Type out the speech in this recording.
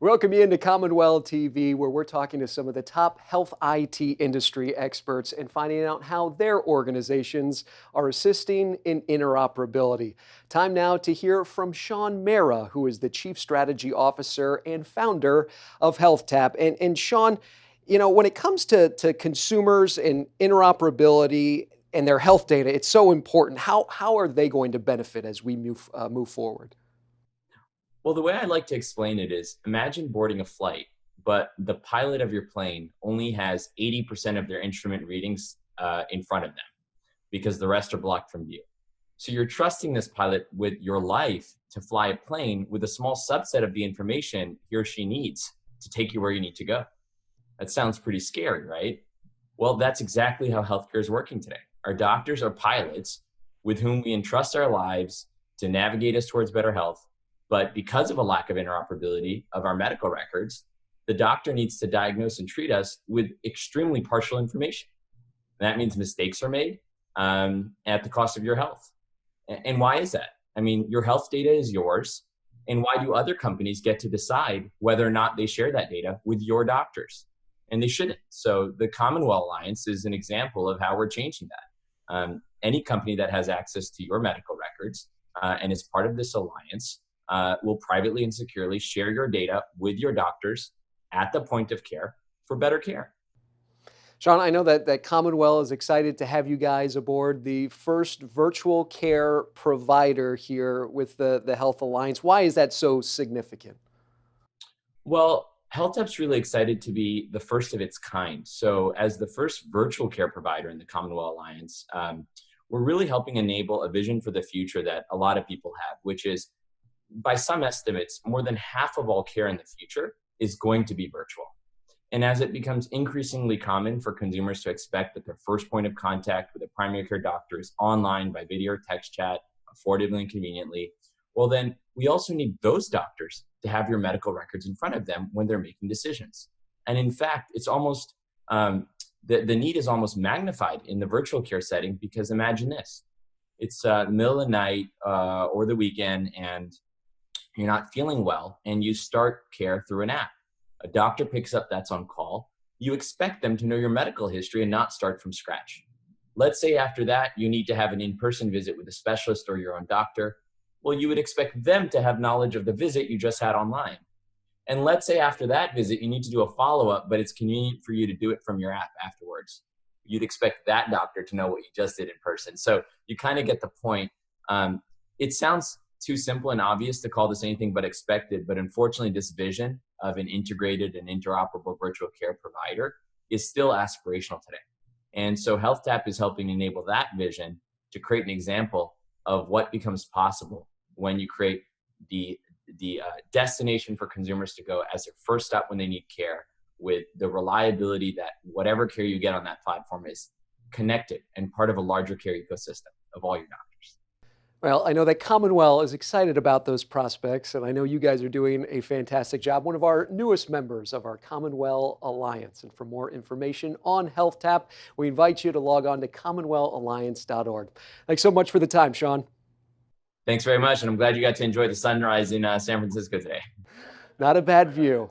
Welcome you into CommonWell TV, where we're talking to some of the top health IT industry experts and finding out how their organizations are assisting in interoperability. Time now to hear from Mehra, who is the Chief Strategy Officer and founder of HealthTap. And Sean, when it comes to consumers and interoperability and their health data, it's so important. How are they going to benefit as we move forward? Well, the way I like to explain it is imagine boarding a flight, but the pilot of your plane only has 80% of their instrument readings in front of them because the rest are blocked from view. So you're trusting this pilot with your life to fly a plane with a small subset of the information he or she needs to take you where you need to go. That sounds pretty scary, right? Well, that's exactly how healthcare is working today. Our doctors are pilots with whom we entrust our lives to navigate us towards better health. But because of a lack of interoperability of our medical records, the doctor needs to diagnose and treat us with extremely partial information. And that means mistakes are made at the cost of your health. And why is that? I mean, your health data is yours. And why do other companies get to decide whether or not they share that data with your doctors? And they shouldn't. So the CommonWell Alliance is an example of how we're changing that. Any company that has access to your medical records and is part of this alliance will privately and securely share your data with your doctors at the point of care for better care. Sean, I know that CommonWell is excited to have you guys aboard, the first virtual care provider here with the Health Alliance. Why is that so significant? Well, HealthTap's really excited to be the first of its kind. So, as the first virtual care provider in the CommonWell Alliance, we're really helping enable a vision for the future that a lot of people have, which is, by some estimates, more than half of all care in the future is going to be virtual. And as it becomes increasingly common for consumers to expect that their first point of contact with a primary care doctor is online by video or text chat, affordably and conveniently, well, then we also need those doctors to have your medical records in front of them when they're making decisions. And in fact, it's almost the need is almost magnified in the virtual care setting because imagine this: it's middle of the night or the weekend, and you're not feeling well, and you start care through an app. A doctor picks up that's on call. You expect them to know your medical history and not start from scratch. Let's say after that, you need to have an in-person visit with a specialist or your own doctor. Well, you would expect them to have knowledge of the visit you just had online. And let's say after that visit, you need to do a follow-up, but it's convenient for you to do it from your app afterwards. You'd expect that doctor to know what you just did in person. So you kind of get the point. It sounds too simple and obvious to call this anything but expected, but unfortunately, this vision of an integrated and interoperable virtual care provider is still aspirational today. And so HealthTap is helping enable that vision to create an example of what becomes possible when you create the destination for consumers to go as their first stop when they need care, with the reliability that whatever care you get on that platform is connected and part of a larger care ecosystem of all your doctors. Well, I know that CommonWell is excited about those prospects, and I know you guys are doing a fantastic job. One of our newest members of our CommonWell Alliance. And for more information on HealthTap, we invite you to log on to commonwellalliance.org. Thanks so much for the time, Sean. Thanks very much. And I'm glad you got to enjoy the sunrise in San Francisco today. Not a bad view.